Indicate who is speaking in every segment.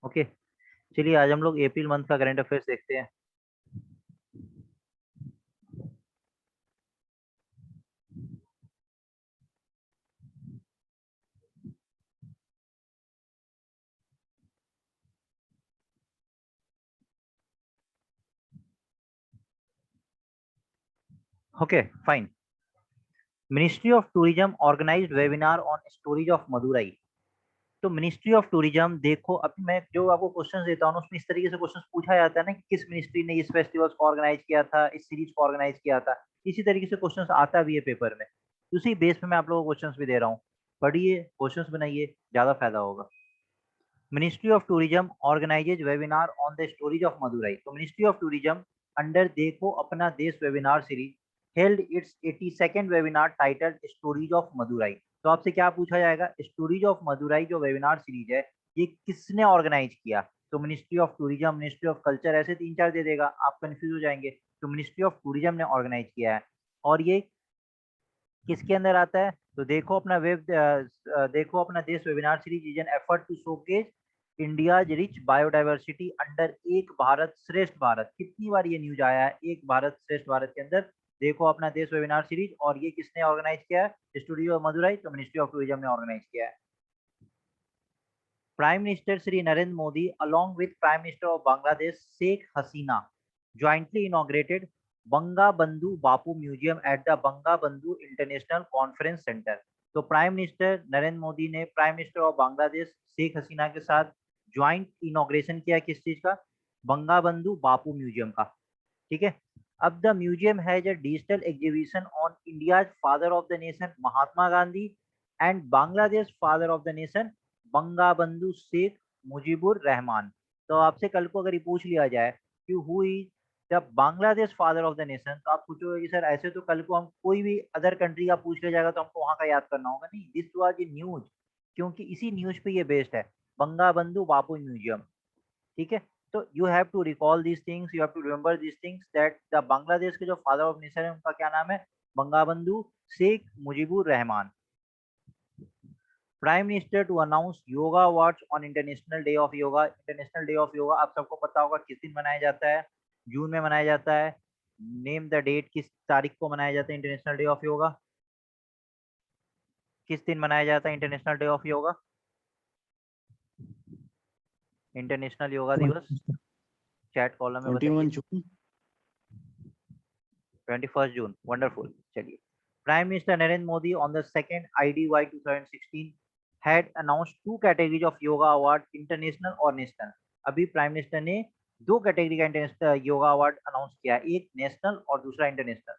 Speaker 1: Okay, चलिए आज हम लोग अप्रैल मंथ का करंट अफेयर्स देखते हैं। Okay fine. Ministry of tourism organised webinar on storage of Madurai. तो मिनिस्ट्री ऑफ टूरिज्म, देखो अभी मैं जो आपको क्वेश्चंस देता हूँ उसमें इस तरीके से क्वेश्चंस पूछा जाता है ना कि किस मिनिस्ट्री ने इस फेस्टिवल्स को ऑर्गेनाइज किया था, इस सीरीज को ऑर्गेनाइज किया था। इसी तरीके से क्वेश्चंस आता भी है पेपर में। उसी बेस पे मैं आप लोगों को क्वेश्चंस भी दे रहा हूँ। पढ़िए, क्वेश्चंस बनाइए, ज्यादा फायदा होगा। Ministry of tourism organises webinar on the storage of Madurai. तो मिनिस्ट्री ऑफ टूरिज्म अंडर देखो Apna Desh webinar series held it's 82nd webinar titled stories of Madurai. तो आपसे क्या पूछा जाएगा, स्टोरीज ऑफ मदुरई जो वेबिनार सीरीज है ये किसने ऑर्गेनाइज किया। तो ministry of tourism, ministry of culture, ऐसे तीन चार दे देगा, आप कंफ्यूज हो जाएंगे। तो मिनिस्ट्री ऑफ टूरिज्म ने ऑर्गेनाइज किया है। और ये किसके अंदर आता है, तो देखो अपना Dekho Apna Desh webinar series is an effort to showcase India rich biodiversity under Ek Bharat श्रेष्ठ भारत। कितनी बार ये न्यूज आया है, एक भारत श्रेष्ठ भारत के अंदर। देखो अपना देश वेबिनार सीरीज, और ये किसने ऑर्गेनाइज किया है, स्टूडियो मदुरई। तो मिनिस्ट्री ऑफ टूरिज्म ने ऑर्गेनाइज किया है। Prime minister Shri Narendra Modi along with prime minister of Bangladesh Sheikh Hasina jointly inaugurated Banga Bandhu Bapu museum at the Banga Bandhu international conference centre. तो प्राइम मिनिस्टर नरेंद्र मोदी ने prime minister of Bangladesh Sheikh Hasina के साथ ज्वाइंट इनॉग्रेशन किया, किस चीज का, बंगा बंधु बापू म्यूजियम का। ठीक है। अब the museum has a digital exhibition on India father of the nation Mahatma Gandhi and Bangladesh father of the nation Banga Bandhu Sheikh Mujibur Rahman. तो आपसे कल को अगर ये पूछ लिया जाए कि who is the Bangladesh father of the nation, तो आप पूछोगे कि सर ऐसे तो कल को हम कोई भी अदर कंट्री का पूछ लिया जाएगा तो हमको वहां का याद करना होगा। नहीं, दिस वाज ए न्यूज, क्योंकि इसी न्यूज पे ये बेस्ड है, बंगा बंधु बापू म्यूजियम। ठीक है। तो you have to recall these things, you have to remember these things that the Bangladesh के जो फादर ऑफ नेशन है उनका क्या नाम है, Bangabandhu Sheikh Mujibur Rahman. Prime minister to announce yoga awards on international day of yoga. International day of yoga आप सबको पता होगा किस दिन मनाया जाता है, जून में मनाया जाता है। नेम द डेट, किस तारीख को मनाया जाता है इंटरनेशनल डे ऑफ योगा, किस दिन मनाया जाता है international day of yoga, international yoga दिवस। चैट कॉलम में बताइए।
Speaker 2: 21 जून।
Speaker 1: 21 जून, वंडरफुल। चलिए, prime minister Narendra Modi on the second IDY 2016 had announced two categories of yoga award, international और नेशनल। अभी प्राइम मिनिस्टर ने दो कैटेगरी का इंटरनेशनल योगा अवार्ड अनाउंस किया, एक नेशनल और दूसरा इंटरनेशनल।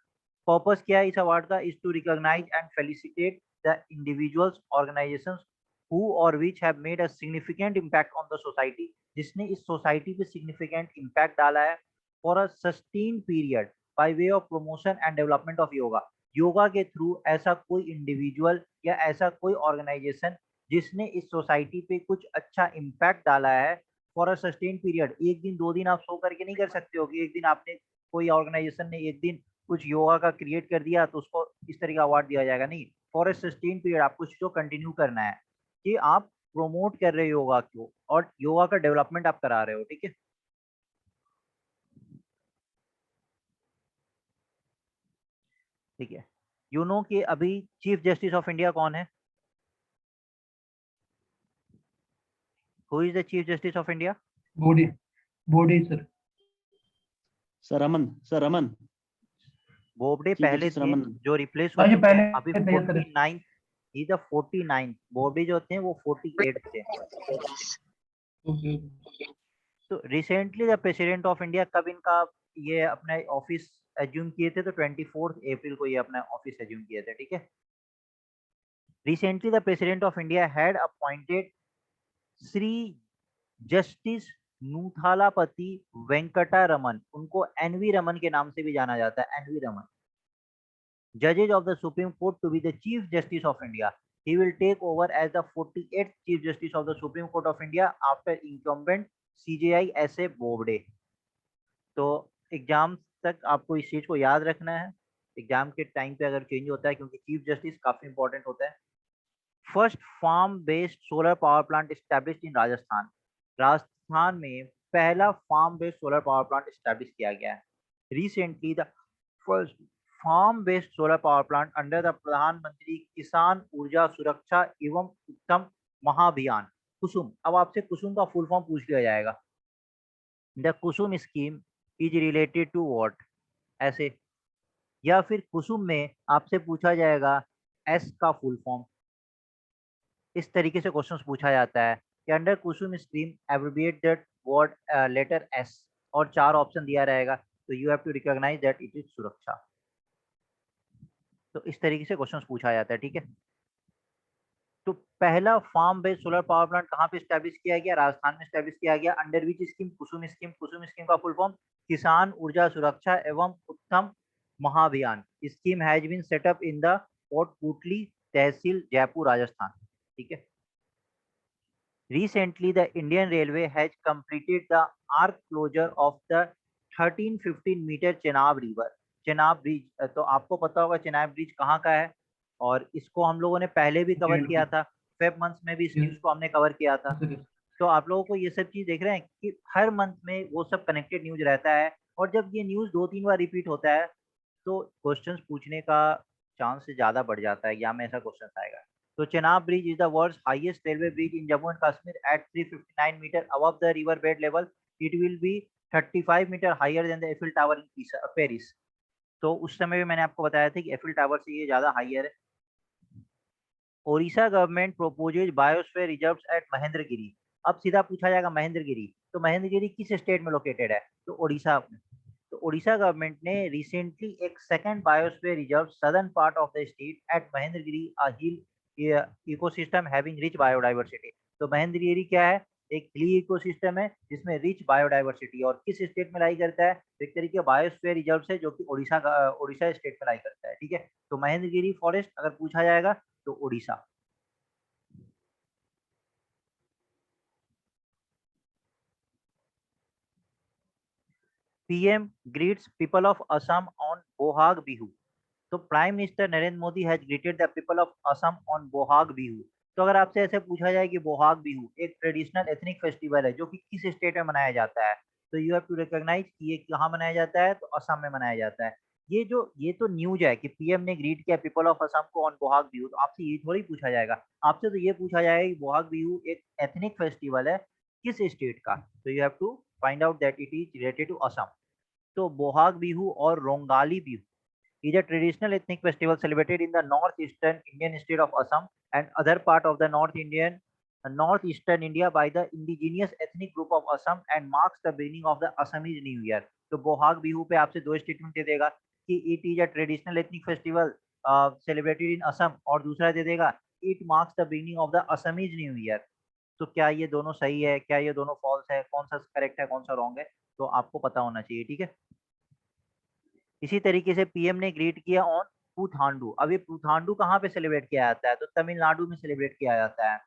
Speaker 1: पर्पस क्या है इस अवार्ड का, is to recognise and felicitate the individuals organisations who और which have made a significant impact on the society, जिसने इस सोसाइटी पे सिग्निफिकेंट इम्पैक्ट डाला है, for a sustain period by way of promotion and development of yoga. Yoga के through ऐसा कोई individual या ऐसा कोई ऑर्गेनाइजेशन जिसने इस सोसाइटी पे कुछ अच्छा इम्पैक्ट डाला है, फॉर अ सस्टेन पीरियड। एक दिन दो दिन आप सो करके नहीं कर सकते हो कि एक दिन आपने, कोई ऑर्गेनाइजेशन ने एक दिन कुछ योगा का क्रिएट कर दिया तो उसको इस तरह का अवार्ड दिया जाएगा। नहीं, फॉर अ सस्टेन पीरियड आपको उसको कंटिन्यू करना है कि आप प्रोमोट कर रहे हो योगा को और योगा का डेवलपमेंट आप करा रहे हो। ठीक है। ठीक है। यू नो कि अभी चीफ जस्टिस ऑफ इंडिया कौन है, who is the chief justice of India.
Speaker 3: Body body sir.
Speaker 2: Sir Raman
Speaker 1: Bobde
Speaker 2: chief
Speaker 1: पहले
Speaker 2: जस्टिस
Speaker 1: थे
Speaker 2: रमन।
Speaker 1: जो रिप्लेस हो
Speaker 3: ये
Speaker 1: चुके
Speaker 3: पहले
Speaker 1: हैं। अभी
Speaker 3: थे सर।
Speaker 1: 49, ही द 49, बोबडे जो थे वो 48 थे।
Speaker 3: ओके।
Speaker 1: तो recently the president of India कब इनका ये अपना ऑफिस एज्यूम किए थे, तो 24 अप्रैल को ये अपना ऑफिस एज्यूम किए थे। ठीक है। Recently the president of India had appointed Shri justice Nuthalapati Venkata Raman, उनको एनवी रमन के नाम से भी जाना जाता है, NV Raman, judges of the Supreme Court to be the Chief Justice of India. He will take over as the 48th Chief Justice of the Supreme Court of India after incumbent CJI SA Bobde. तो exam तक आपको इस चीज को याद रखना है, exam के टाइम पे अगर चेंज होता है, क्योंकि चीफ जस्टिस काफी इंपॉर्टेंट होता है। First farm based solar power plant established in Rajasthan. Rajasthan में पहला farm based solar power plant establish किया गया है। Recently the first farm based solar power plant under the Pradhan Mantri Kisan Urja Suraksha evam Uttam महाभियान कुसुम। अब आपसे कुसुम का फुल फॉर्म पूछ लिया जाएगा। The Kusum scheme is related to what, ऐसे, या फिर कुसुम में आपसे पूछा जाएगा एस का फुल फॉर्म। इस तरीके से क्वेश्चंस पूछा जाता है कि under Kusum scheme abbreviate that word letter S, और 4 ऑप्शन दिया रहेगा, तो you have to recognise that it is Suraksha. तो इस तरीके से क्वेश्चंस पूछा जाता है, ठीक है। तो पहला farm based solar power plant कहाँ पे स्टैब्लिश किया गया? राजस्थान में स्टैब्लिश किया गया। Under which scheme? KUSUM scheme. KUSUM scheme का full form Kisan Urja Suraksha evam Uttam Mahabhiyan. Scheme has been set up in the Kotputli tehsil Jaipur Rajasthan, ठीक है। Recently, the Indian Railway has completed the arc closure of the 13-15 metre Chenab river. Chenab bridge, तो आपको पता होगा चेनाब ब्रिज कहाँ का है, और इसको हम लोगों ने पहले भी कवर किया था। फेब मंथ में भी इस न्यूज को हमने कवर किया था। तो आप लोगों को ये सब चीज देख रहे हैं कि हर मंथ में वो सब कनेक्टेड न्यूज रहता है, और जब ये न्यूज 2-3 बार रिपीट होता है तो क्वेश्चंस पूछने का चांस ज्यादा बढ़ जाता है, या में ऐसा क्वेश्चन आएगा। तो Chenab Bridge is the world's highest railway bridge in Jammu and Kashmir at 359 meter above the river bed level. It will be 35 meter higher than the Eiffel Tower in Paris. तो उस समय भी मैंने आपको बताया था कि एफिल टावर से ये ज्यादा हाइयर है। Odisha government proposes biosphere reserves at Mahendragiri. अब सीधा पूछा जाएगा महेंद्रगिरी, तो महेंद्रगिरी किस स्टेट में लोकेटेड है? तो ओडिशा में। तो ओडिशा गवर्नमेंट ने रिसेंटली एक second biosphere reserve southern part of the state at Mahendragiri a hill ecosystem having rich biodiversity. तो महेंद्रगिरी क्या है? एक हिली इकोसिस्टम है जिसमें रिच बायोडाइवर्सिटी, और किस स्टेट में लाई करता है? तो एक तरीके बायोस्फीयर रिजर्व है जो कि ओडिशा स्टेट में लाई करता है, ठीक है। तो महेंद्रगिरी फॉरेस्ट अगर पूछा जाएगा तो Odisha. PM greets people of Assam on Bohag Bihu. तो prime minister Narendra Modi has greeted the people of Assam on Bohag Bihu. तो अगर आपसे ऐसे पूछा जाए कि बोहाग बिहू एक ट्रेडिशनल एथनिक फेस्टिवल है जो कि किस स्टेट में मनाया जाता है, तो यू हैव टू रिकॉग्नाइज कि ये कहाँ मनाया जाता है, तो असम में मनाया जाता है। ये तो न्यूज है कि पीएम ने ग्रीट किया पीपल ऑफ असम को ऑन बोहाग बिहू, तो आपसे ये थोड़ी पूछा जाएगा। आपसे तो ये पूछा जाएगा कि बोहाग बिहू एक एथनिक फेस्टिवल है किस स्टेट का, तो you have to find out that it is related to Assam. तो बोहाग बिहू और Rongali Bihu is a traditional ethnic festival celebrated in the northeastern Indian state of Assam and other part of the northeastern India by the indigenous ethnic group of Assam and marks the beginning of the Assamese New Year। तो बोहाग बिहू पे आपसे 2 statement दे देगा कि it is a traditional ethnic festival celebrated in Assam, और दूसरा दे देगा it marks the beginning of the Assamese new year. तो क्या ये दोनों सही है, क्या ये दोनों फॉल्स है, कौन सा करेक्ट है कौन सा रॉन्ग है, तो आपको पता होना चाहिए, ठीक है। इसी तरीके से पीएम ने ग्रीट किया ऑन पुथांडू। अब ये पुथांडू कहाँ पे सेलिब्रेट किया जाता है, तो तमिलनाडु में सेलिब्रेट किया जाता है।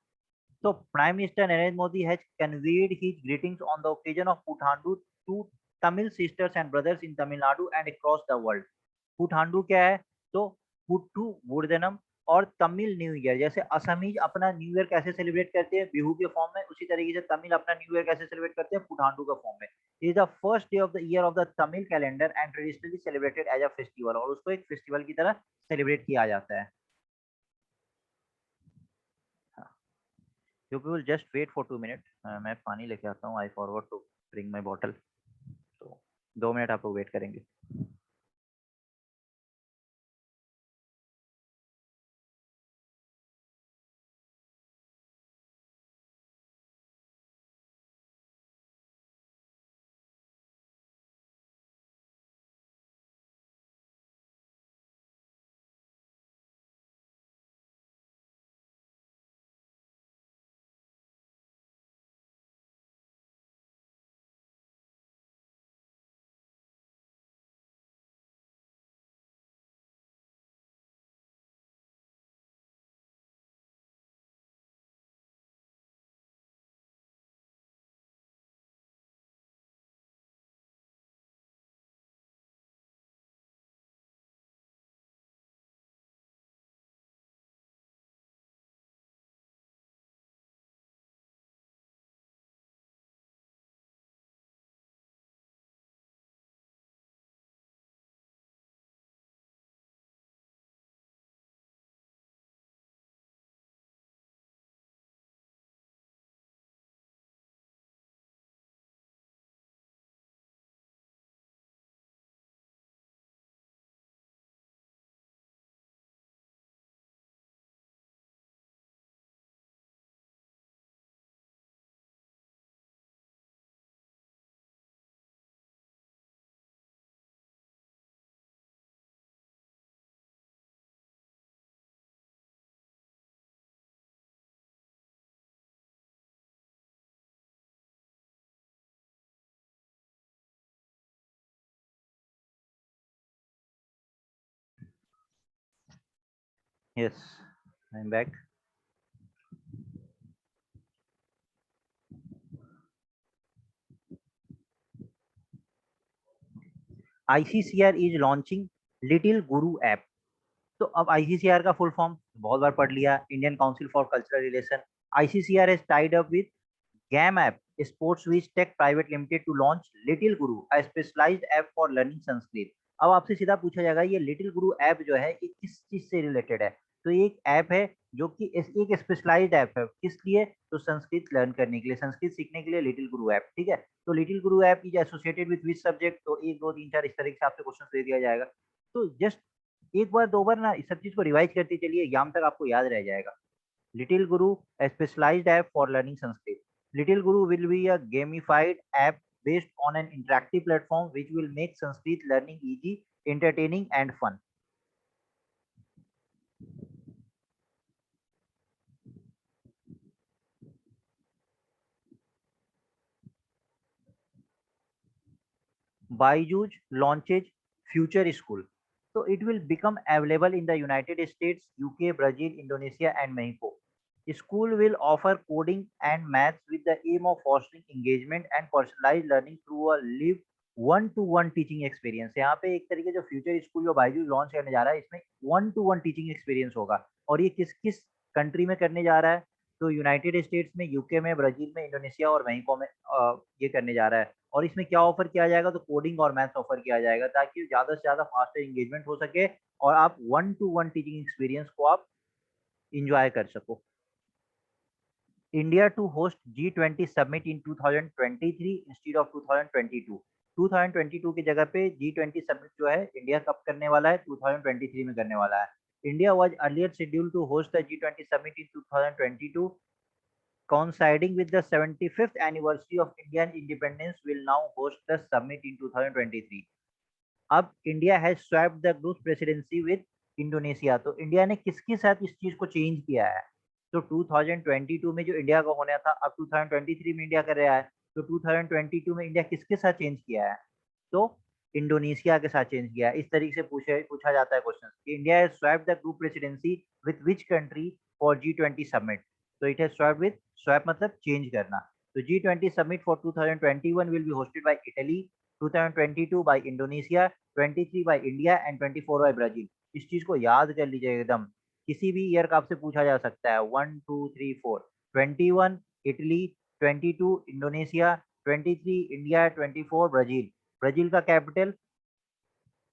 Speaker 1: तो prime minister Narendra Modi has conveyed his greetings on the occasion of Puthandu to Tamil sisters and brothers in Tamil Nadu and across the world. Puthandu क्या है? तो पुट्टू वुर्दनम और तमिल न्यू ईयर। जैसे असमीज अपना न्यू ईयर कैसे सेलिब्रेट करते हैं बिहू के फॉर्म में, उसी तरीके से तमिल अपना न्यू ईयर कैसे सेलिब्रेट करते हैं पुथांडू के फॉर्म में। Is the first day of the year of the Tamil calendar and traditionally celebrated as a festival, और उसको एक फेस्टिवल की तरह सेलिब्रेट किया जाता है। You will just wait for 2 minute, मैं पानी लेके आता हूँ। I forward to bring my bottle. तो 2 मिनट आप लोग वेट करेंगे। Yes, I'm back. ICCR is launching Little Guru app. तो अब ICCR का फुल फॉर्म बहुत बार पढ़ लिया, Indian council for cultural relation. ICCR has tied up with GAM app, Sportswiz Tech Private Limited to launch Little Guru, a specialized app for learning Sanskrit. अब आपसे सीधा पूछा जाएगा ये लिटिल गुरु ऐप जो है ये किस चीज से रिलेटेड है. तो ये एक ऐप है जो कि एक स्पेशलाइज्ड ऐप है. किस लिए? तो संस्कृत लर्न करने के लिए, संस्कृत सीखने के लिए लिटिल गुरु ऐप. ठीक है. तो little Guru app is associated with which subject. तो 1 2 3 4 इस तरीके से आपसे क्वेश्चन दे दिया जाएगा. तो जस्ट एक बार दो बार ना इस सब चीज को रिवाइज करते चलिए, एग्जाम तक आपको याद रह जाएगा. Little Guru, a specialized app for learning Sanskrit. Little Guru will be a gamified app based on an interactive platform which will make Sanskrit learning easy, entertaining, and fun. Byju's launches Future School. So it will become available in the United States, UK, Brazil, Indonesia, and Mexico. School will offer coding and maths with the aim of fostering engagement and personalized learning through a live one two one teaching experience. यहाँ पे एक तरीके जो future school जो Byju's launch करने जा रहा है इसमें one two one teaching experience होगा. और ये किस किस कंट्री में करने जा रहा है? तो यूनाइटेड स्टेट्स में, यूके में, ब्राजील में, इंडोनेशिया और मेक्सिको में ये करने जा रहा है. और इसमें क्या ऑफर किया जाएगा? तो कोडिंग और मैथ्स ऑफर किया जाएगा ताकि ज्यादा से ज्यादा फास्टर एंगेजमेंट हो सके और आप one two one teaching experience को आप इंजॉय कर सको. India to host G20 summit in 2023 instead of 2022. 2022 की जगह पे G20 समिट जो है इंडिया कब करने वाला है? 2023 में करने वाला है. India was earlier scheduled to host the G20 summit in 2022, coinciding with the 75th anniversary of Indian independence. Will now host the summit in 2023. अब India has swapped the group presidency with Indonesia. तो India ने किसके साथ इस चीज को change किया है? तो 2022 में जो इंडिया का होना था अब 2023 में इंडिया कर रहा है. तो 2022 में इंडिया किसके साथ चेंज किया है? तो इंडोनेशिया के साथ चेंज किया है. इस तरीके से पूछा जाता है क्वेश्चन कि India has swapped the group presidency with which country for G20 summit. तो it has swapped with, swap मतलब चेंज करना. तो G20 summit for 2021 will be hosted by Italy, 2022 by Indonesia, 23 by India and 24 by Brazil. इस चीज को याद कर लीजिए एकदम. किसी भी ईयर का आपसे पूछा जा सकता है. 1 2 3 4. 21 Italy, 22 Indonesia, 23 India, 24 Brazil. Brazil का कैपिटल,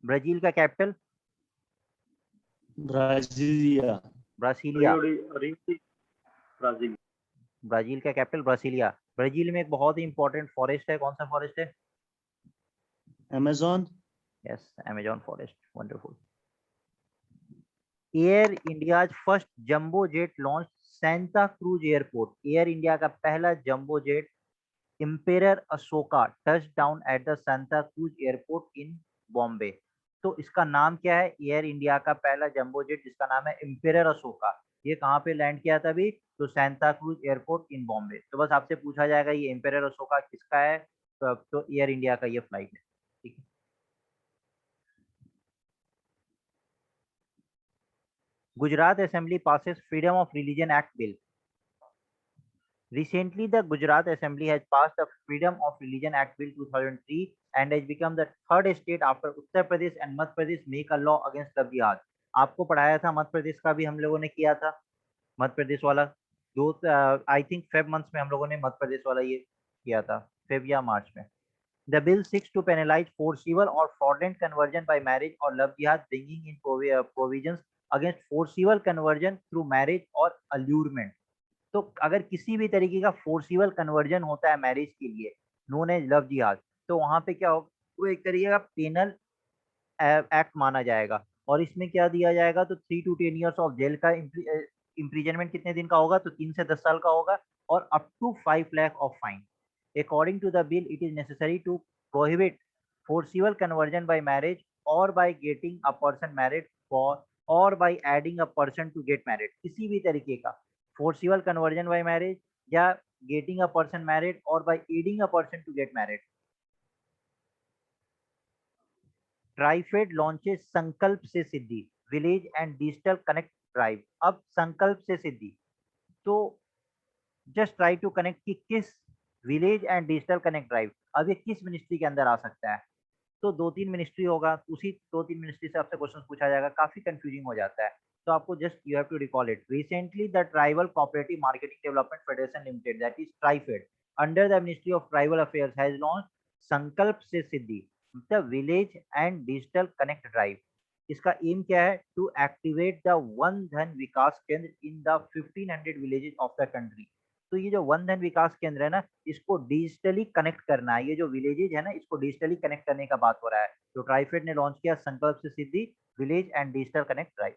Speaker 1: ब्राजील का capital
Speaker 2: Brasilia.
Speaker 1: Brasilia.
Speaker 2: Brazil.
Speaker 1: Brazil का कैपिटल ब्रासीलिया. ब्राजील में एक बहुत ही इंपॉर्टेंट फॉरेस्ट है. कौन सा फॉरेस्ट है?
Speaker 2: Amazon.
Speaker 1: Yes, Amazon forest. Wonderful. Air India first jumbo jet launch Santa Cruz airport. Air India का पहला jumbo jet emperor Ashoka touch down at the Santa Cruz airport in Bombay. तो इसका नाम क्या है? एयर इंडिया का पहला जंबो जेट जिसका नाम है इंपेरर अशोका. ये कहाँ पे लैंड किया था अभी? तो Santa Cruz airport in Bombay. तो बस आपसे पूछा जाएगा ये इंपेरर अशोका किसका है? तो एयर इंडिया का ये फ्लाइट है. ठीक है. Gujarat Assembly passes Freedom of Religion Act bill. Recently, the Gujarat Assembly has passed the Freedom of Religion Act Bill 2003 and has become the third state after Uttar Pradesh and Madhya Pradesh make a law against love jihad. आपको पढ़ाया था, मध्य प्रदेश का भी हम लोगों ने किया था. मध्य प्रदेश वाला दो आई थिंक फेब मंथ्स में हम लोगों ने मध्य प्रदेश वाला ये किया था, फेब या मार्च में. The bill seeks to penalize forcible or fraudulent conversion by marriage or love jihad, bringing in provisions against forcible conversion through marriage or allurement. तो अगर किसी भी तरीके का फोर्सिबल कन्वर्जन होता है मैरिज के लिए, नोन एज लव जिहाद, तो वहां पे क्या होगा? वो एक तरीके का पेनल एक्ट माना जाएगा. और इसमें क्या दिया जाएगा? तो 3 to 10 years ऑफ जेल का इम्प्रीजनमेंट कितने दिन का होगा? तो 3 से 10 साल का होगा. और up to 5 lakh of fine. According to the bill it is necessary to prohibit forcible conversion by marriage or by getting a person married for or by adding a person to get married. किसी भी तरीके का forcible conversion by marriage या getting a person married or by aiding a person to get married. TRIFED launches संकल्प से सिद्धि, village and digital connect drive. अब संकल्प से सिद्धि, तो just try to connect कि किस village and digital connect drive, अब ये किस मिनिस्ट्री के अंदर आ सकता है। तो 2-3 मिनिस्ट्री होगा, उसी 2-3 मिनिस्ट्री से आपसे क्वेश्चन पूछा जाएगा, काफी कंफ्यूजिंग हो जाता है। तो आपको just you have to recall it. Recently the tribal cooperative marketing development federation limited, that is TRIFED, under the ministry of tribal affairs has launch Sankalp se Siddhi, the village and digital connect drive. इसका aim क्या है? To activate the Van Dhan Vikas Kendra in the 1500 villages of the country. तो ये जो one Dhan Vikas केंद्र है ना, इसको डिजिटली कनेक्ट करना है। ये जो विलेजेज है ना, इसको डिजिटली कनेक्ट करने का बात हो रहा है। तो ट्राइफेड ने लॉन्च किया Sankalp se Siddhi village and digital connect drive.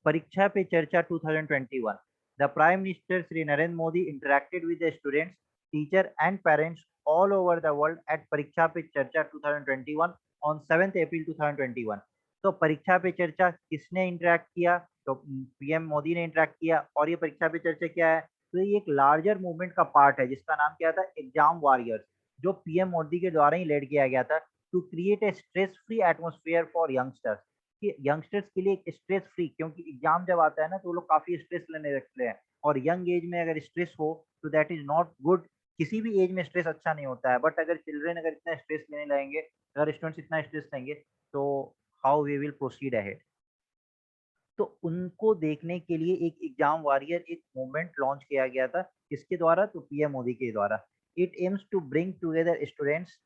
Speaker 1: Pariksha Pe Charcha 2021, the prime minister Shri Narendra Modi interacted with the students, teacher and parents all over the world at Pariksha Pe Charcha 2021 on 7 अप्रैल 2021। तो परीक्षा पे चर्चा किसने इंटरेक्ट किया? तो पीएम मोदी ने इंटरेक्ट किया। और ये परीक्षा पे चर्चा क्या है? तो ये एक लार्जर मूवमेंट का पार्ट है जिसका नाम क्या था? एग्जाम वॉरियर्स, जो पीएम मोदी के द्वारा ही लेड किया गया था to create a stress free atmosphere for youngsters, कि यंगस्टर्स के लिए एक स्ट्रेस फ्री, क्योंकि एग्जाम जब आता है ना तो वो लोग काफी स्ट्रेस लेने लगते हैं, और यंग एज में अगर स्ट्रेस हो तो दैट इज नॉट गुड। किसी भी एज में स्ट्रेस अच्छा नहीं होता है, बट अगर चिल्ड्रेन अगर इतना स्ट्रेस लेने लगेंगे, अगर स्टूडेंट्स इतना स्ट्रेस लेंगे, तो how we will proceed ahead. तो उनको देखने के लिए एक एग्जाम वॉरियर एक मूवमेंट लॉन्च किया गया था। किसके द्वारा? तो पीएम मोदी के द्वारा। It aims to bring together students,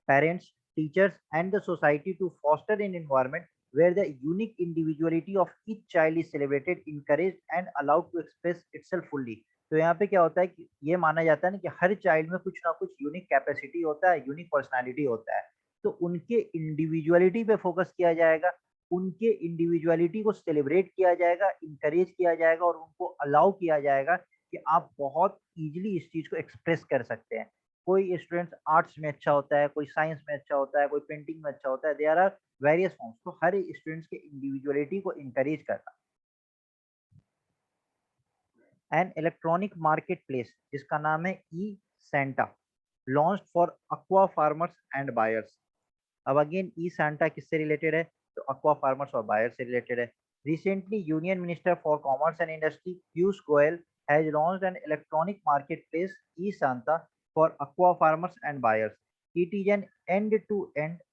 Speaker 1: parents, teachers, and the society to foster an environment where the unique individuality of each child is celebrated, encouraged, and allowed to express itself fully। तो यहाँ पे क्या होता है कि ये माना जाता है ना कि हर चाइल्ड में कुछ ना कुछ यूनिक कैपेसिटी होता है, यूनिक पर्सनालिटी होता है। तो उनके इंडिविजुअलिटी पे फोकस किया जाएगा, उनके इंडिविजुअलिटी को सेलिब्रेट किया जाएगा, इंकरेज किया जाएगा, और उनको अलाउ किया जाएगा कि आप बहुत इजीली इस चीज को एक्सप्रेस कर सकते हैं। कोई स्टूडेंट आर्ट्स में अच्छा होता है, कोई साइंस में अच्छा होता है, कोई पेंटिंग में अच्छा होता है, देयर आर वेरियस फॉर्म्स। तो हर स्टूडेंट्स के इंडिविजुअलिटी को इंकरेज करना। एन इलेक्ट्रॉनिक मार्केट प्लेस जिसका नाम है E Santa, launch for aqua farmers and buyers. अब अगेन ई सेंटा किससे रिलेटेड है? तो अक्वा फार्मर्स और बायर्स से रिलेटेड है। Recently union minister for commerce and industry Piyush Goyal has launched an electronic market place E Santa for aqua farmers and buyers. It is an end-to-end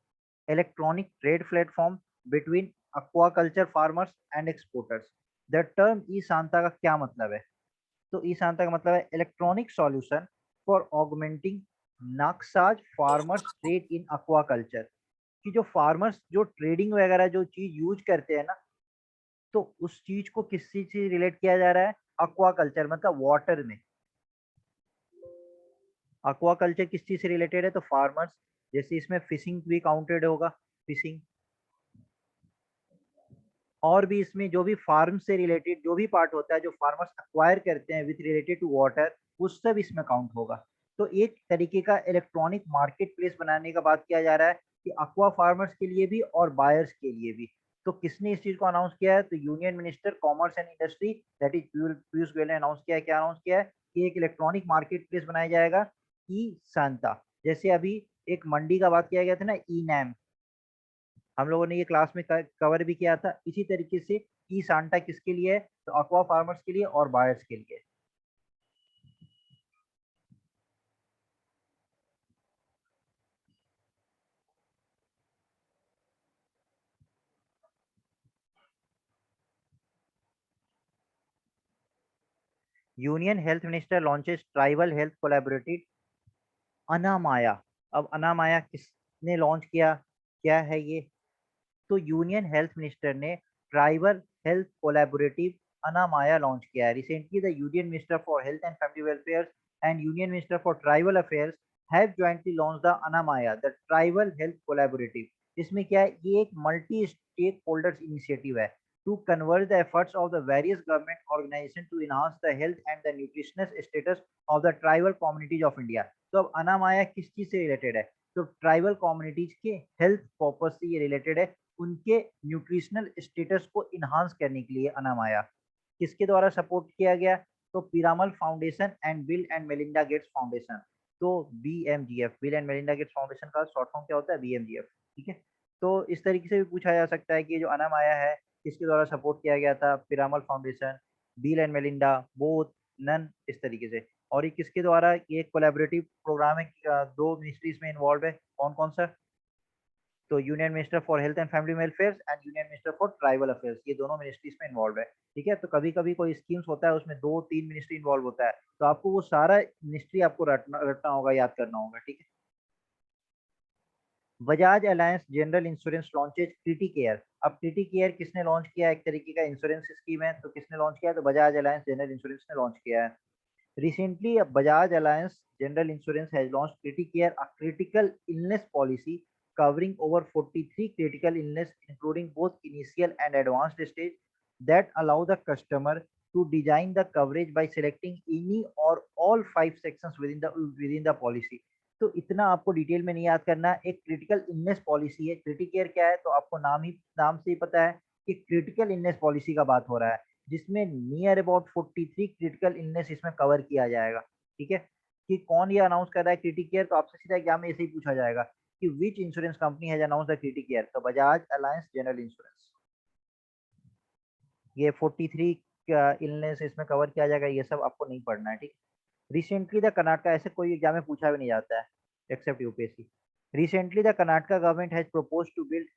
Speaker 1: electronic trade platform between aquaculture farmers and exporters. The term e-Santa का क्या मतलब है? तो e-Santa का मतलब है electronic solution for augmenting NaCSA's farmers trade in aquaculture। कि जो फार्मर्स जो ट्रेडिंग वगैरह जो चीज यूज करते हैं ना, तो उस चीज को किस चीज से रिलेट किया जा रहा है? aquaculture मतलब वाटर में। एक्वाकल्चर किस चीज से रिलेटेड है? तो फार्मर्स, जैसे इसमें फिशिंग भी काउंटेड होगा, फिशिंग, और भी इसमें जो भी फार्म से रिलेटेड जो भी पार्ट होता है जो फार्मर्स एक्वायर करते हैं विथ रिलेटेड टू वाटर, वो सब इसमें काउंट होगा। तो एक तरीके का इलेक्ट्रॉनिक मार्केट प्लेस बनाने का बात किया जा रहा है कि एक्वा फार्मर्स के लिए भी और बायर्स के लिए भी। तो किसने इस चीज को अनाउंस किया है? तो union minister commerce and industry that is Piyush Goyal ने अनाउंस किया है। क्या अनाउंस किया है? कि एक इलेक्ट्रॉनिक मार्केट प्लेस बनाया जाएगा ई सांता। जैसे अभी एक मंडी का बात किया गया था ना, ई नैम, हम लोगों ने ये क्लास में कवर भी किया था। इसी तरीके से ई सांता किसके लिए है? तो एक्वा फार्मर्स के लिए और बायर्स के लिए। Union health minister launches tribal health collaborative Anamaya. अब अनामाया किसने लॉन्च किया? क्या है ये? तो यूनियन हेल्थ मिनिस्टर ने tribal health collaborative Anamaya launch किया है। Recently the union minister for health and family welfare and union minister for tribal affairs have jointly launch the Anamaya the tribal health collaborative. इसमें क्या है? ये एक मल्टी स्टेक होल्डर्स इनिशिएटिव है to converge the efforts of the various government organizations to enhance the health and the nutritional status of the tribal communities of India। तो अब अनामाया किस चीज से रिलेटेड है? तो ट्राइबल कम्युनिटीज के हेल्थ पर्पस से ये रिलेटेड है, उनके न्यूट्रिशनल स्टेटस को इन्हांस करने के लिए अनामाया। किसके द्वारा सपोर्ट किया गया? तो Piramal foundation and bill and Melinda Gates foundation. तो BMGF, bill and Melinda Gates foundation का शॉर्ट फॉर्म क्या होता है? BMGF। ठीक है, तो इस तरीके से भी पूछा जा सकता है कि जो अनाम आया है किसके द्वारा सपोर्ट किया गया था? Piramal foundation, Bill and Melinda, both, none, इस तरीके से। और ये किसके द्वारा? ये एक कोलैबोरेटिव प्रोग्राम है, दो मिनिस्ट्रीज में इन्वॉल्व है। कौन कौन सा? तो union minister for health and family welfare and union minister for tribal affairs, ये दोनों मिनिस्ट्रीज में इन्वॉल्व है। ठीक है, तो कभी कभी कोई स्कीम्स होता है उसमें 2-3 मिनिस्ट्री इन्वॉल्व होता है, तो आपको वो सारा मिनिस्ट्री आपको रटना होगा, याद करना होगा। ठीक है, Bajaj Allianz general insurance launches Criti Care. अब क्रिटी केयर किसने लॉन्च किया? एक तरीके का इंश्योरेंस स्कीम है, तो किसने लॉन्च किया? तो बजाज अलायंस जनरल इंश्योरेंस ने लॉन्च किया है। Recently, Bajaj Alliance General Insurance has launched Criticare, a critical illness policy covering over 43 critical illness, including both initial and advanced stage, that allow the customer to design the coverage by selecting any or all 5 sections within the policy. तो इतना आपको detail में नहीं याद करना। एक critical illness policy है। क्रिटिकेयर क्या है? तो आपको नाम से ही पता है कि क्रिटिकल इलनेस पॉलिसी का बात हो रहा है, जिसमें नियर अबाउट 43 क्रिटिकल इलनेस इसमें कवर किया जाएगा। ठीक है, कि कौन ये अनाउंस कर रहा है क्रिटिकेयर? तो आपसे सीधा एग्जाम में ऐसे ही पूछा जाएगा कि which insurance company has announce the Criticare? तो बजाज अलायंस जनरल इंश्योरेंस। ये 43 इलनेस इसमें कवर किया जाएगा, ये सब आपको नहीं पढ़ना है। ठीक, रिसेंटली द कर्नाटका, ऐसे कोई एग्जाम में पूछा भी नहीं जाता है except UPSC. Recently the Karnataka government has proposed to build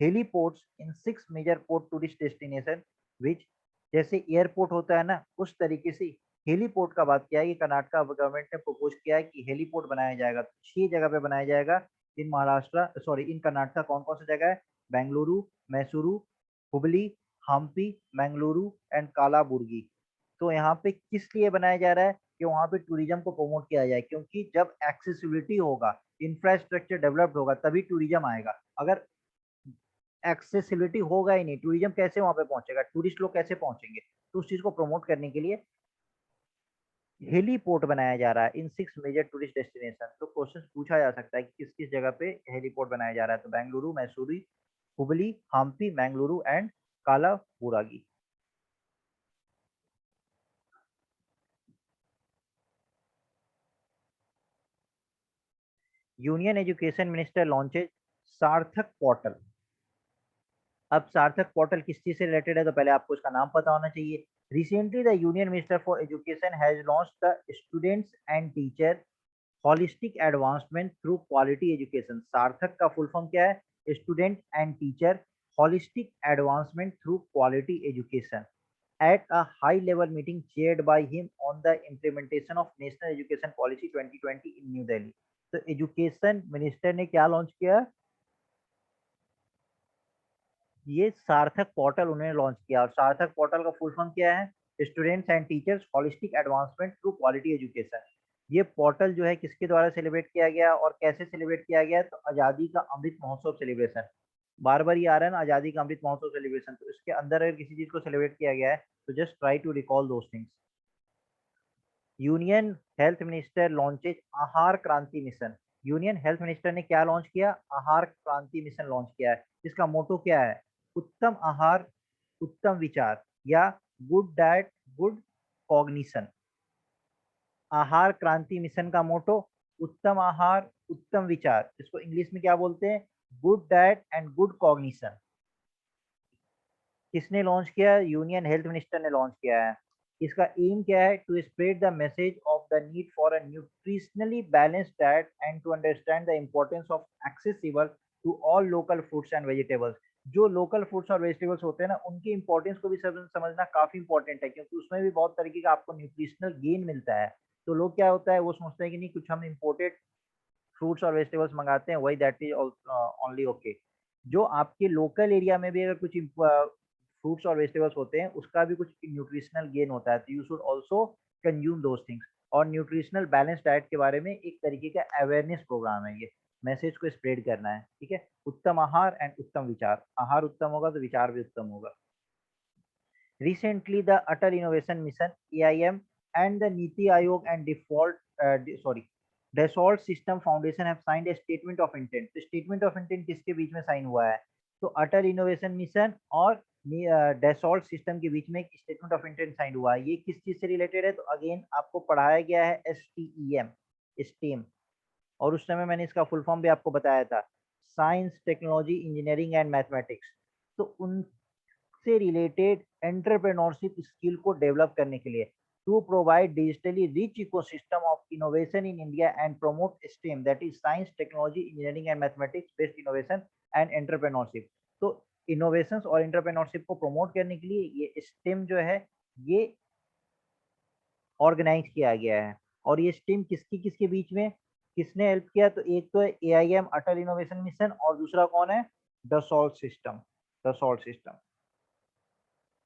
Speaker 1: heliports in 6 major port tourist destination which, जैसे एयरपोर्ट होता है ना, उस तरीके से हेलीपोर्ट का बात किया है कि कर्नाटका गवर्नमेंट ने प्रपोज किया है कि हेलीपोर्ट बनाया जाएगा। 6 जगह पे बनाया जाएगा इन महाराष्ट्र, सॉरी इन कर्नाटका। कौन कौन सी जगह है? बेंगलुरु, मैसूरू, हुबली, हम्पी, मंगलुरु एंड कालाबुर्गी। तो यहाँ पे किस लिए बनाया जा रहा है? कि वहाँ पे टूरिज्म को प्रमोट किया जाए, क्योंकि जब एक्सेसिबिलिटी होगा, इंफ्रास्ट्रक्चर डेवलप्ड होगा, तभी टूरिज्म आएगा। अगर एक्सेसिबिलिटी होगा ही नहीं, टूरिज्म कैसे वहां पे पहुंचेगा? टूरिस्ट लोग कैसे पहुंचेंगे? तो उस चीज को प्रमोट करने के लिए हेलीपोर्ट बनाया जा रहा है इन 6 मेजर टूरिस्ट डेस्टिनेशन। तो क्वेश्चन पूछा जा सकता है कि किस किस जगह पे हेलीपोर्ट बनाया जा रहा है? तो Bengaluru, Mysuru, Hubli, Hampi, Mangaluru and Kalaburagi. Union education minister launches SARTHAQ portal. अब सार्थक पोर्टल किस चीज से रिलेटेड है? तो पहले आपको इसका नाम पता होना चाहिए। Recently the union minister for education has launched the students and teacher holistic advancement through quality education. सार्थक का फुल फॉर्म क्या है? Student and teacher holistic advancement through quality education at a high level meeting chaired by him on the implementation of national education policy 2020 in New Delhi। तो education minister ने क्या launch किया? ये सार्थक portal उन्होंने launch किया। और सार्थक पोर्टल का फुल फॉर्म क्या है? Students and teachers holistic advancement through quality education. ये पोर्टल जो है किसके द्वारा सेलिब्रेट किया गया और कैसे सेलिब्रेट किया गया? तो आजादी का अमृत महोत्सव सेलिब्रेशन, बार बार ये आ रहा है ना, आजादी का अमृत महोत्सव सेलिब्रेशन। तो इसके अंदर अगर किसी चीज को सेलिब्रेट किया गया है तो just try to recall those things. Union health minister launches Aahar Kranti mission. Union health minister ने क्या लॉन्च किया? आहार क्रांति मिशन लॉन्च किया है। इसका मोटो क्या है? उत्तम आहार, उत्तम विचार, या गुड डाइट, गुड कॉग्निशन। आहार क्रांति मिशन का मोटो उत्तम आहार, उत्तम विचार। इसको इंग्लिश में क्या बोलते हैं? Good diet and good cognition. किसने लॉन्च किया? यूनियन हेल्थ मिनिस्टर ने लॉन्च किया है। इसका एम क्या है? To spread the message of the need for a nutritionally balanced diet and to understand the importance of accessible to all local fruits and vegetables. जो local fruits और vegetables होते हैं ना, उनकी इंपॉर्टेंस को भी समझना काफी इंपॉर्टेंट है, क्योंकि उसमें भी बहुत तरीके का आपको न्यूट्रिशनल गेन मिलता है। तो लोग क्या होता है, वो सोचते हैं कि नहीं, कुछ हम इम्पोर्टेड फ्रूट्स और वेजिटेबल्स मंगाते हैं, वही दैट इज ओनली ओके। जो आपके लोकल एरिया में भी अगर कुछ फ्रूट्स और वेजिटेबल्स होते हैं, उसका भी कुछ न्यूट्रिशनल गेन होता है, तो you should also consume those things. और न्यूट्रिशनल बैलेंस डाइट के बारे में एक तरीके का अवेयरनेस प्रोग्राम है, ये मैसेज को स्प्रेड करना है। ठीक है, उत्तम आहार एंड उत्तम विचार। आहार उत्तम होगा तो विचार भी उत्तम होगा। Recently, the Atal Innovation Mission (AIM) and the Niti Aayog and Dassault System Foundation have signed a statement of intent। तो statement of intent किसके बीच में साइन हुआ है? तो अटल इनोवेशन मिशन और डैसॉल्ट सिस्टम के बीच में एक स्टेटमेंट ऑफ इंटेंट साइन हुआ है। ये किस चीज से रिलेटेड है? तो अगेन आपको पढ़ाया गया है STEM, स्टेम। और उस समय मैंने इसका फुल फॉर्म भी आपको बताया था, science, technology, engineering and mathematics. तो उनसे रिलेटेड एंटरप्रेन्योरशिप स्किल को डेवलप करने के लिए, to provide digitally rich ecosystem of innovation in India and promote STEM, that is science, technology, engineering and mathematics based innovation and entrepreneurship. तो innovation और entrepreneurship को promote करने के लिए ये स्टेम जो है ये ऑर्गेनाइज किया गया है। और ये स्टेम किसके बीच में, किसने हेल्प किया, तो एक तो है AIM अटल इनोवेशन मिशन, और दूसरा कौन है, डसॉल्ट सिस्टम। डसॉल्ट सिस्टम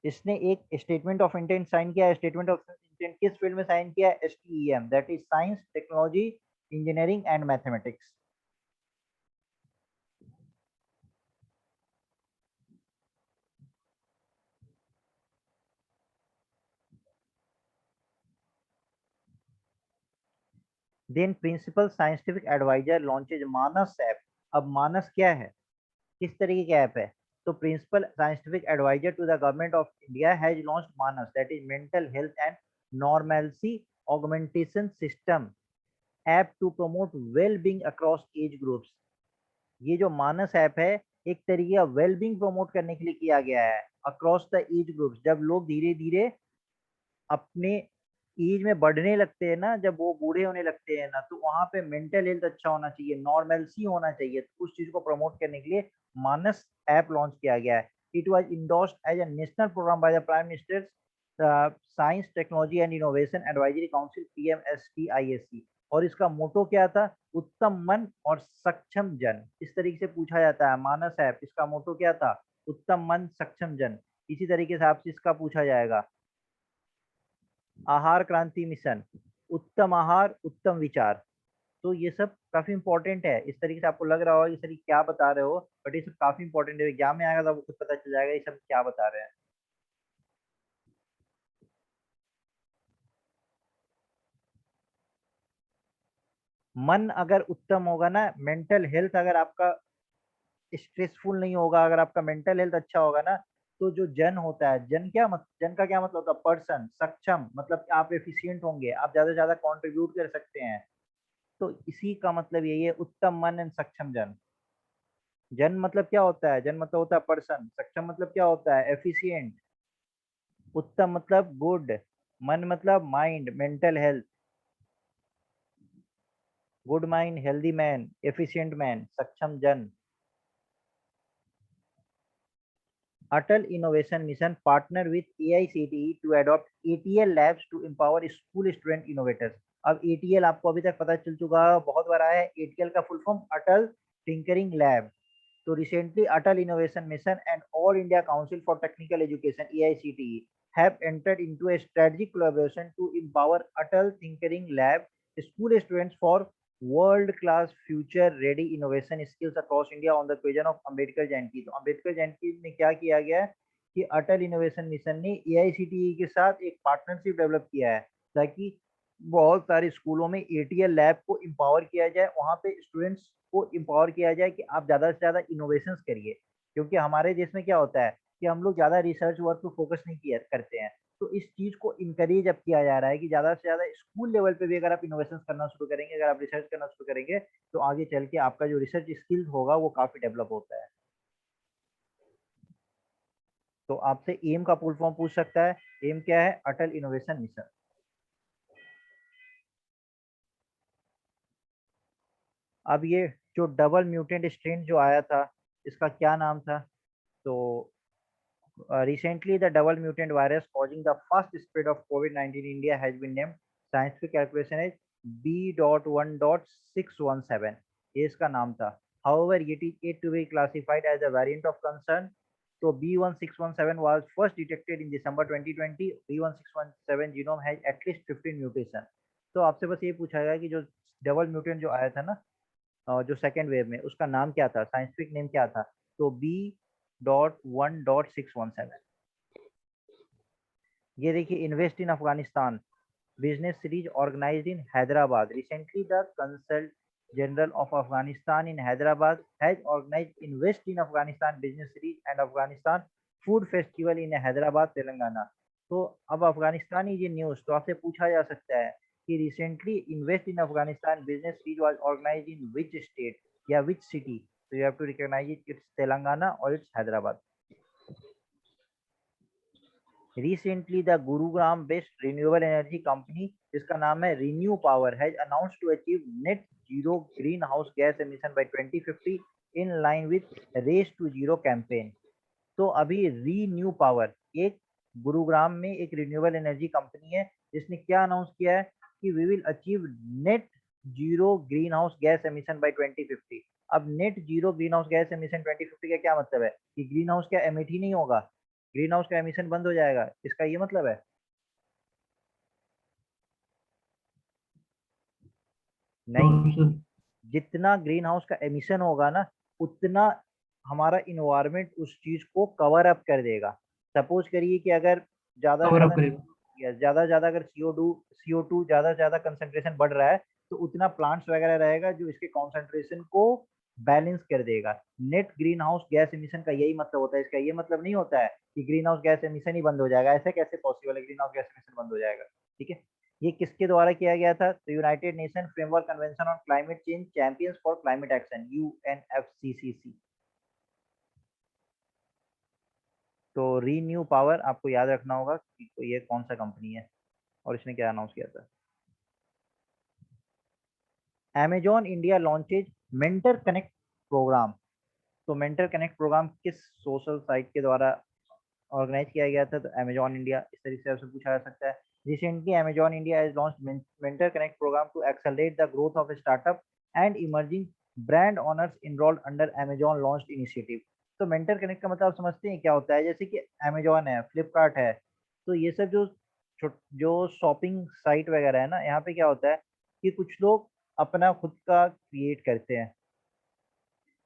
Speaker 1: इसने एक स्टेटमेंट ऑफ इंटेंट साइन किया है। स्टेटमेंट ऑफ इंटेंट किस फील्ड में साइन किया है, STEM, that is science, technology, engineering and mathematics. Then principal scientific adviser launches Manas app. अब मानस क्या है, किस तरीके का ऐप है, तो principal scientific adviser to the government of India has launched Manas, that is mental health and normality augmentation system app to promote well being across age groups. ये जो मानस ऐप है एक तरीके का वेल बीइंग प्रमोट करने के लिए किया गया है अक्रॉस द एज ग्रुप्स। जब लोग धीरे धीरे अपने एज में बढ़ने लगते हैं ना, जब वो बूढ़े होने लगते हैं ना, तो वहां पे मेंटल हेल्थ अच्छा होना चाहिए, नॉर्मलसी होना चाहिए, तो उस चीज को प्रमोट करने के लिए मानस ऐप लॉन्च किया गया है। It was endorsed as a national programme by the prime minister science, technology and innovation advisory council, PMSTISC। और इसका मोटो क्या था, उत्तम मन और सक्षम जन। इस तरीके से पूछा जाता है मानस ऐप, इसका मोटो क्या था, उत्तम मन सक्षम जन। इसी तरीके से आपसे इसका पूछा जाएगा, आहार क्रांति मिशन, उत्तम आहार उत्तम विचार। तो ये सब काफी इंपॉर्टेंट है। इस तरीके से आपको लग रहा होगा ये सर क्या बता रहे हो, बट ये सब काफी इंपॉर्टेंट है, एग्जाम में आएगा तो आपको खुद पता चल जाएगा ये सब क्या बता रहे हैं। मन अगर उत्तम होगा ना, मेंटल हेल्थ अगर आपका स्ट्रेसफुल नहीं होगा, अगर आपका मेंटल हेल्थ अच्छा होगा ना, तो जो जन होता है, जन का क्या मतलब होता है, पर्सन। सक्षम मतलब कि आप एफिशिएंट होंगे, आप ज्यादा से ज्यादा कंट्रीब्यूट कर सकते हैं। तो इसी का मतलब यही है, उत्तम मन एंड सक्षम जन। जन मतलब क्या होता है, जन मतलब होता है पर्सन, सक्षम मतलब क्या होता है, एफिशिएंट, उत्तम मतलब गुड, मन मतलब mind, mental health, good mind, healthy man, efficient man, सक्षम जन। Atal innovation mission partner with AICTE to adopt ATL labs to empower school student innovators. अब ATL आपको अभी तक पता चल चुका है, बहुत बार आया है। ATL का फुल फॉर्म अटल टिंकरिंग लैब। तो recently Atal Innovation Mission and All India Council for Technical Education (AICTE) have entered into a strategic collaboration to empower Atal Tinkering Lab school students for world-class future-ready innovation skills across India on the occasion of Ambedkar Jayanti। तो अम्बेडकर जयंती में क्या किया गया है कि अटल innovation mission ने AICTE के साथ एक पार्टनरशिप डेवलप किया है, ताकि बहुत सारे स्कूलों में ATL लैब को एम्पावर किया जाए, वहाँ पे स्टूडेंट्स को एम्पावर किया जाए कि आप ज़्यादा से ज़्यादा इनोवेशंस करिए। क्योंकि हमारे देश में क्या होता है कि हम लोग ज़्यादा रिसर्च वर्क पे फोकस नहीं किया करते हैं। तो इस चीज़ को इनकरेज अब किया जा रहा है कि ज़्यादा से ज़्यादा स्कूल लेवल पे भी अगर आप इनोवेशंस करना शुरू करेंगे, अगर आप रिसर्च करना शुरू करेंगे, तो आगे चल के आपका जो रिसर्च स्किल्स होगा वो काफ़ी डेवलप होता है। तो आपसे एम का फुल फॉर्म पूछ सकता है, एम क्या है, अटल इनोवेशन मिशन। अब ये जो डबल म्यूटेंट स्ट्रेन जो आया था, इसका क्या नाम था, तो recently the double mutant virus causing the fast spread of COVID-19 in India has been named scientific calculation as B.1.617। ये इसका नाम था। However, it is yet to be classified as a variant of concern। तो B1617 was first detected in December 2020। B1617 genome has at least 15 mutation। तो आपसे बस ये पूछा गया कि जो डबल म्यूटेंट जो आया था ना, जो सेकेंड वेव में, उसका नाम क्या था, साइंटिफिक नेम क्या था, तो B.1.617। ये देखिए, invest in Afghanistan business series organised in Hyderabad. Recently the consul general of Afghanistan in Hyderabad has organised invest in Afghanistan business series and Afghanistan food festival in Hyderabad Telangana. तो अब अफगानिस्तानी ये न्यूज़, तो आपसे पूछा जा सकता है कि recently invest in Afghanistan business feed was organized in which state या which city? So you have to recognize it. It's Telangana or it's Hyderabad. Recently the Gurugram based renewable energy company जिसका नाम है Renew Power has announced to achieve net zero greenhouse gas emission by 2050 in line with Race to Zero campaign. तो अभी Renew Power एक गुरुग्राम में एक renewable energy company है जिसने क्या अनाउंस किया है कि we will achieve net zero green house gas emission by 2050. अब net zero green house gas emission 2050 का क्या मतलब है कि ग्रीन हाउस क्या एमिट ही नहीं होगा, ग्रीन हाउस का एमिशन बंद हो जाएगा, इसका ये मतलब है? नहीं,
Speaker 3: No, sir.
Speaker 1: जितना ग्रीन हाउस का एमिशन होगा ना उतना हमारा इन्वायरमेंट उस चीज को कवर अप कर देगा. सपोज करिए कि अगर ज्यादा
Speaker 3: Cover up
Speaker 1: ज्यादा
Speaker 3: करेगा.
Speaker 1: ज्यादा अगर CO2 ज्यादा कंसंट्रेशन बढ़ रहा है तो उतना प्लांट्स वगैरह रहेगा जो इसके कॉन्सेंट्रेशन को बैलेंस कर देगा. Net green house gas emission का यही मतलब होता है. इसका ये मतलब नहीं होता है कि ग्रीन हाउस गैस एमिशन ही बंद हो जाएगा. ऐसे कैसे पॉसिबल है ग्रीन हाउस गैस एमिशन बंद हो जाएगा? ठीक है, ये किसके द्वारा किया गया था? तो United nation framework convention on climate change champions for climate action UNFCCC. तो रीन्यू पावर आपको याद रखना होगा कि तो ये कौन सा कंपनी है और इसने क्या अनाउंस किया था. Amazon India launches mentor connect programme. तो मेंटर कनेक्ट प्रोग्राम किस सोशल साइट के द्वारा ऑर्गेनाइज किया गया था? तो Amazon इंडिया. इस तरीके से आपसे पूछा जा सकता है. Recently, Amazon India has launched Mentor Connect program to accelerate the growth of a startup and emerging brand owners enrolled under Amazon launched initiative. तो Mentor Connect का मतलब आप समझते हैं क्या होता है? जैसे कि Amazon है, Flipkart है, तो ये सब जो शॉपिंग साइट वगैरह है ना, यहाँ पे क्या होता है कि कुछ लोग अपना खुद का क्रिएट करते हैं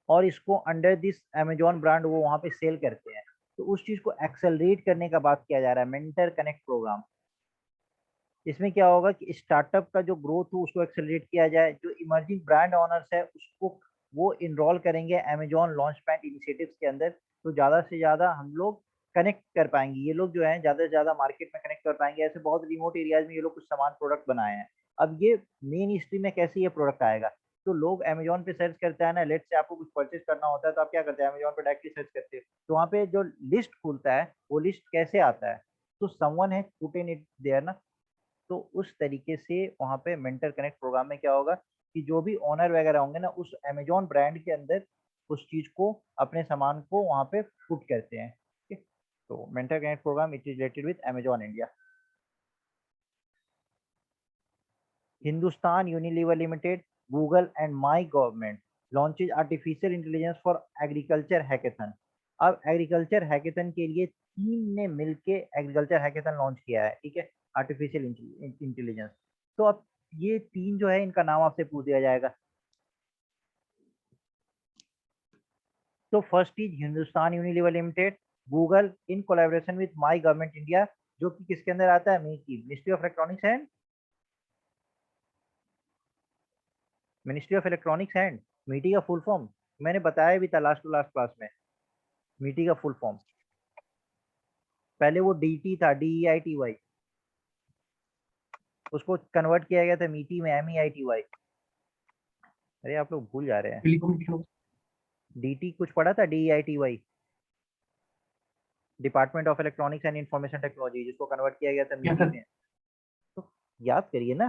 Speaker 1: और इसको अंडर दिस Amazon ब्रांड वो वहाँ पे सेल करते हैं. तो उस चीज को एक्सेलरेट करने का बात किया जा रहा है मेंटर कनेक्ट प्रोग्राम. इसमें क्या होगा कि स्टार्टअप का जो ग्रोथ हो उसको एक्सेलरेट किया जाए, जो इमर्जिंग ब्रांड ओनर्स है उसको वो इनरोल करेंगे Amazon लॉन्च पैड इनिशिएटिव्स के अंदर. तो ज़्यादा से ज़्यादा हम लोग कनेक्ट कर पाएंगे, ये लोग जो है ज़्यादा से ज़्यादा मार्केट में कनेक्ट कर पाएंगे. ऐसे बहुत रिमोट एरियाज में ये लोग कुछ सामान प्रोडक्ट बनाए हैं. अब ये मेन स्ट्रीम में कैसे ये प्रोडक्ट आएगा? तो लोग Amazon पे सर्च करता है ना, लेट से आपको कुछ परचेज करना होता है तो आप क्या करते हैं Amazon पे डायरेक्टली सर्च करते हैं. तो वहाँ पे जो लिस्ट खुलता है वो लिस्ट कैसे आता है? तो समवन है पुट इन इट देयर ना. तो उस तरीके से वहाँ पे मेंटर कनेक्ट प्रोग्राम में क्या होगा कि जो भी ओनर वगैरह होंगे ना उस Amazon ब्रांड के अंदर उस चीज को अपने सामान को वहाँ पे पुट करते हैं. ठीक है, तो mentor connect programme it is related with Amazon India. Hindustan Unilever limited, Google and my government launches artificial intelligence for agriculture hackathon. अब एग्रीकल्चर हैकेथन के लिए टीम ने मिलके एग्रीकल्चर हैकेथन लॉन्च किया है. ठीक है, आर्टिफिशियल इंटेलिजेंस. तो अब ये तीन जो है इनका नाम आपसे पूछ दिया जाएगा. तो first is Hindustan Unilever limited, Google in collaboration with my government India, जो कि किसके अंदर आता है? मिनिस्ट्री ऑफ इलेक्ट्रॉनिक्स एंड मीटी का फुल फॉर्म मैंने बताया भी था लास्ट टू लास्ट क्लास में. मीटी का फुल फॉर्म पहले वो डीटी था, DEITY, उसको कन्वर्ट किया गया था मीटी में MEITY. अरे आप लोग भूल जा रहे हैं.
Speaker 3: Telecommunication.
Speaker 1: डीटी कुछ पढ़ा था? DEITY, department of electronics and information technology, जिसको कन्वर्ट किया गया था
Speaker 3: Yes,
Speaker 1: मीटी
Speaker 3: sir.
Speaker 1: में. तो याद करिए ना.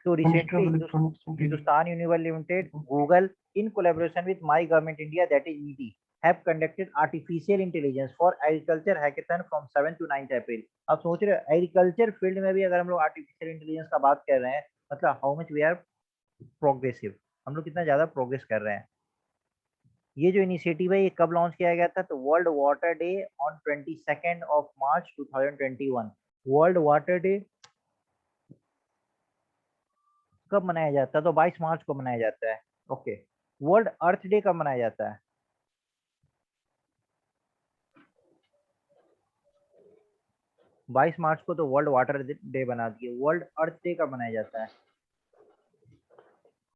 Speaker 1: तो
Speaker 3: Ministry of
Speaker 1: recently
Speaker 3: Electronics and
Speaker 1: Hindustan Unilever limited, Google in collaboration with my government India that is मीटी have conducted artificial intelligence for agriculture hackathon from 7 to 9 अप्रैल. आप सोच रहे हो एग्रीकल्चर फील्ड में भी अगर हम लोग आर्टिफिशियल इंटेलिजेंस का बात कर रहे हैं, मतलब how much we are progressive, हम लोग कितना ज्यादा प्रोग्रेस कर रहे हैं. ये जो इनिशिएटिव है ये कब लॉन्च किया गया था? तो world water day on 22 March 2021. World water day कब मनाया जाता है? तो 22 मार्च को मनाया जाता है. ओके. वर्ल्ड अर्थ डे कब मनाया जाता है? 22 मार्च को तो वर्ल्ड वाटर डे बना दिए. वर्ल्ड अर्थ डे कब मनाया जाता है?